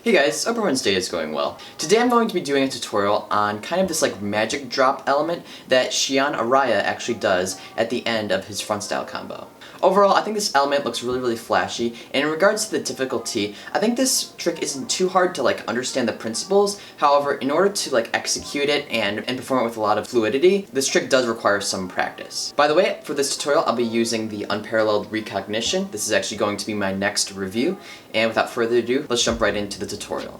Hey guys, hope everyone's day is going well. Today I'm going to be doing a tutorial on kind of this like magic drop element that Shion Araya actually does at the end of his Frontstyle combo. Overall, I think this element looks really flashy, and in regards to the difficulty, I think this trick isn't too hard to like understand the principles. However, in order to like execute it and perform it with a lot of fluidity, this trick does require some practice. By the way, for this tutorial I'll be using the unparalleled recognition. This is actually going to be my next review, and without further ado, let's jump right into the tutorial.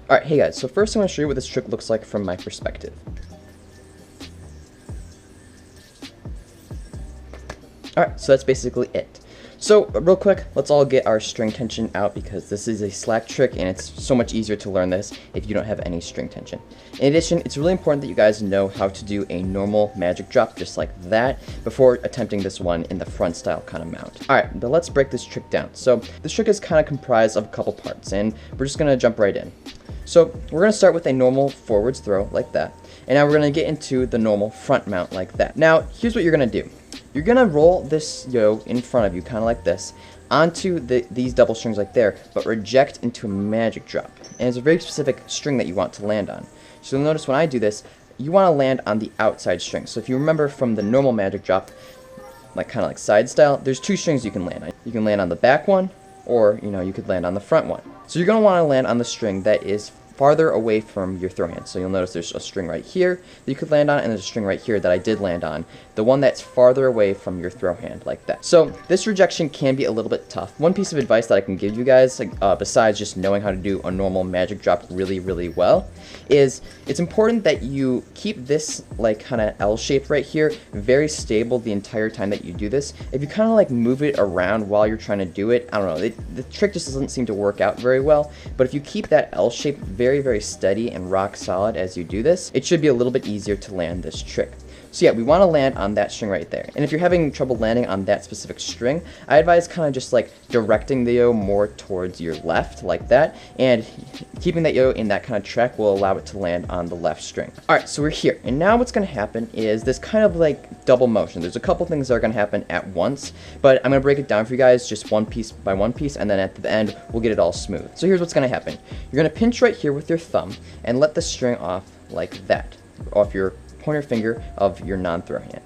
Alright, hey guys, so first I'm going to show you what this trick looks like from my perspective. Alright, so that's basically it. So, real quick, let's all get our string tension out because this is a slack trick and it's so much easier to learn this if you don't have any string tension. In addition, it's really important that you guys know how to do a normal magic drop just like that before attempting this one in the Frontstyle kind of mount. Alright, but let's break this trick down. So, this trick is kind of comprised of a couple parts and we're just going to jump right in. So we're going to start with a normal forwards throw like that, and now we're going to get into the normal front mount like that. Now here's what you're going to do. You're going to roll this yo in front of you kind of like this onto these double strings like there, but reject into a magic drop. And it's a very specific string that you want to land on. So you'll notice when I do this, you want to land on the outside string. So if you remember from the normal magic drop, like kind of like side style, there's two strings you can land on. You can land on the back one, or you could land on the front one. So you're going to want to land on the string that is farther away from your throw hand. So you'll notice there's a string right here that you could land on, and there's a string right here that I did land on. The one that's farther away from your throw hand, like that. So this rejection can be a little bit tough. One piece of advice that I can give you guys, besides just knowing how to do a normal magic drop really well, is it's important that you keep this like kind of L shape right here very stable the entire time that you do this. If you kind of like move it around while you're trying to do it, I don't know, the trick just doesn't seem to work out very well. But if you keep that L shape very steady and rock solid as you do this, it should be a little bit easier to land this trick. So yeah, we want to land on that string right there. And if you're having trouble landing on that specific string, I advise kind of just like directing the yo more towards your left like that, and keeping that yo in that kind of track will allow it to land on the left string. Alright, so we're here, and now what's going to happen is this kind of like double motion. There's a couple things that are going to happen at once, but I'm going to break it down for you guys just one piece by one piece, and then at the end we'll get it all smooth. So here's what's going to happen. You're going to pinch right here with your thumb and let the string off like that, off your pointer finger of your non-throw hand.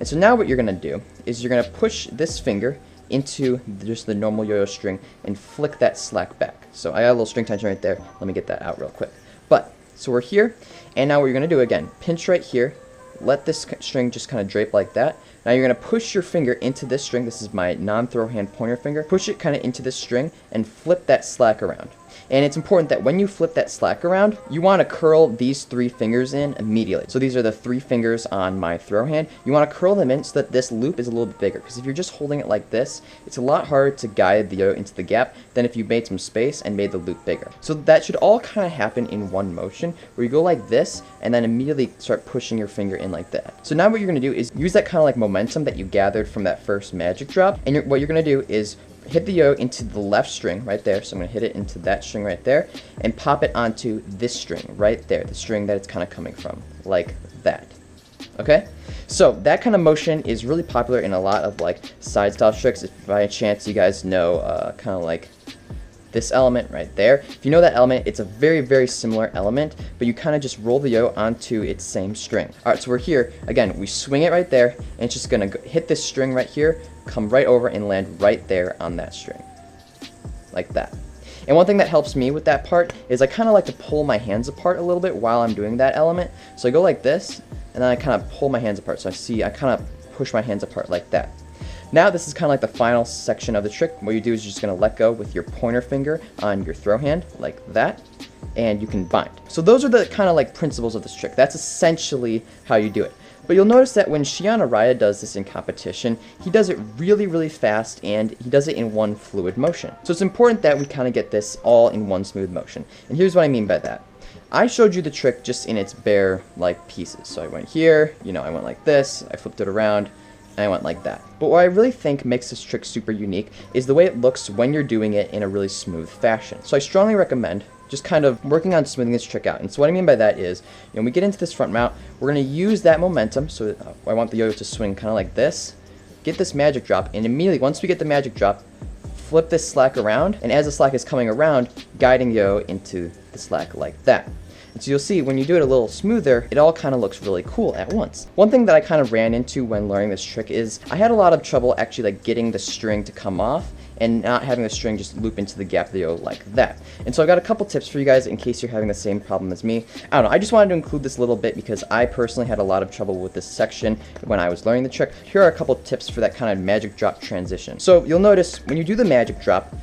And so now what you're going to do is you're going to push this finger into just the normal yo-yo string and flick that slack back. So I got a little string tension right there. Let me get that out real quick. So we're here, and now what you're going to do again, pinch right here, let this string just kind of drape like that. Now you're going to push your finger into this string. This is my non-throw hand pointer finger. Push it kind of into this string and flip that slack around. And it's important that when you flip that slack around, you want to curl these three fingers in immediately. So these are the three fingers on my throw hand. You want to curl them in so that this loop is a little bit bigger. Because if you're just holding it like this, it's a lot harder to guide the yo into the gap than if you made some space and made the loop bigger. So that should all kind of happen in one motion, where you go like this and then immediately start pushing your finger in like that. So now what you're going to do is use that kind of like momentum that you gathered from that first magic drop, and what you're going to do is hit the yo into the left string right there. So I'm going to hit it into that string right there and pop it onto this string right there, the string that it's kind of coming from, like that. Okay? So that kind of motion is really popular in a lot of like side style tricks. If by chance you guys know kind of like this element right there. If you know that element, it's a very similar element, but you kind of just roll the yo onto its same string. Alright, so we're here. Again, we swing it right there, and it's just going to hit this string right here, come right over and land right there on that string. Like that. And one thing that helps me with that part is I kind of like to pull my hands apart a little bit while I'm doing that element. So I go like this, and then I kind of pull my hands apart. So I kind of push my hands apart like that. Now this is kind of like the final section of the trick. What you do is you're just going to let go with your pointer finger on your throw hand like that, and you can bind. So those are the kind of like principles of this trick. That's essentially how you do it. But you'll notice that when Shion Araya does this in competition, he does it really fast, and he does it in one fluid motion. So it's important that we kind of get this all in one smooth motion. And here's what I mean by that. I showed you the trick just in its bare like pieces. So I went here, I went like this, I flipped it around, and I went like that. But what I really think makes this trick super unique is the way it looks when you're doing it in a really smooth fashion. So I strongly recommend just kind of working on smoothing this trick out. And so what I mean by that is, when we get into this front mount, we're going to use that momentum. So I want the yo-yo to swing kind of like this, get this magic drop, and immediately once we get the magic drop, flip this slack around, and as the slack is coming around, guiding yo into the slack like that. And so you'll see when you do it a little smoother, it all kind of looks really cool at once. One thing that I kind of ran into when learning this trick is I had a lot of trouble actually like getting the string to come off and not having the string just loop into the gap of the yo like that. And so I've got a couple tips for you guys in case you're having the same problem as me. I don't know, I just wanted to include this little bit because I personally had a lot of trouble with this section when I was learning the trick. Here are a couple tips for that kind of magic drop transition. So you'll notice when you do the magic drop,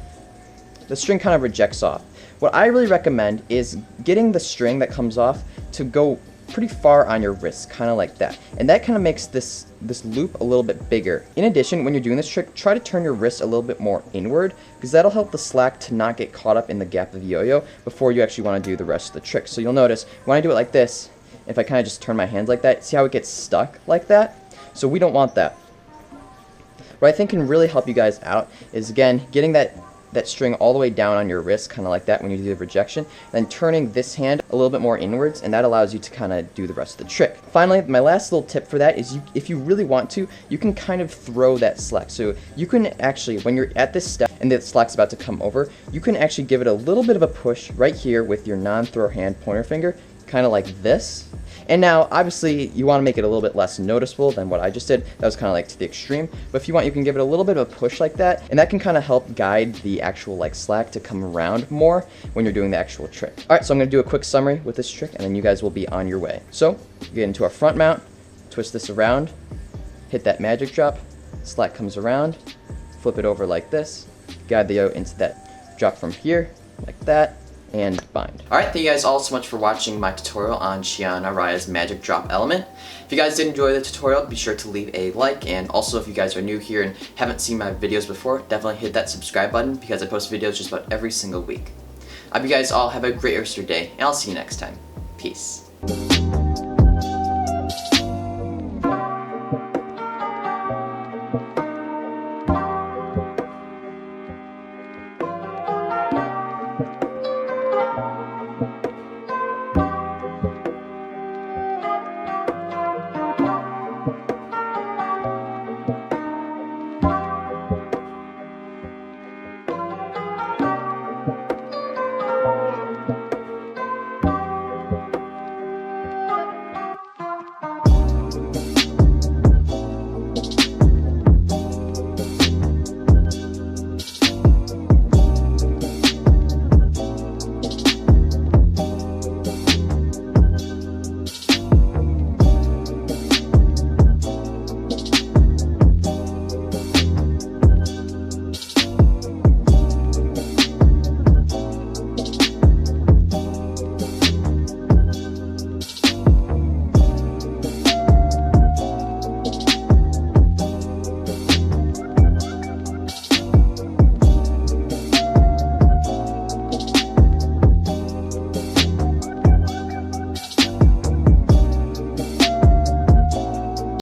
the string kind of rejects off. What I really recommend is getting the string that comes off to go pretty far on your wrist, kind of like that. And that kind of makes this loop a little bit bigger. In addition, when you're doing this trick, try to turn your wrist a little bit more inward because that'll help the slack to not get caught up in the gap of the yo-yo before you actually want to do the rest of the trick. So you'll notice when I do it like this, if I kind of just turn my hands like that, see how it gets stuck like that? So we don't want that. What I think can really help you guys out is, again, getting that string all the way down on your wrist, kind of like that when you do the rejection, then turning this hand a little bit more inwards, and that allows you to kind of do the rest of the trick. Finally, my last little tip for that is if you really want to, you can kind of throw that slack. So you can actually, when you're at this step and the slack's about to come over, you can actually give it a little bit of a push right here with your non-throw hand pointer finger, kind of like this. And now, obviously, you want to make it a little bit less noticeable than what I just did. That was kind of like to the extreme. But if you want, you can give it a little bit of a push like that, and that can kind of help guide the actual like slack to come around more when you're doing the actual trick. All right, so I'm going to do a quick summary with this trick, and then you guys will be on your way. So, get into our front mount, twist this around, hit that magic drop, slack comes around, flip it over like this, guide the yo into that drop from here, like that, and bind. Alright, thank you guys all so much for watching my tutorial on Shion Araya's magic drop element. If you guys did enjoy the tutorial, be sure to leave a like, and also if you guys are new here and haven't seen my videos before, definitely hit that subscribe button because I post videos just about every single week. I hope you guys all have a great rest of your day, and I'll see you next time. Peace.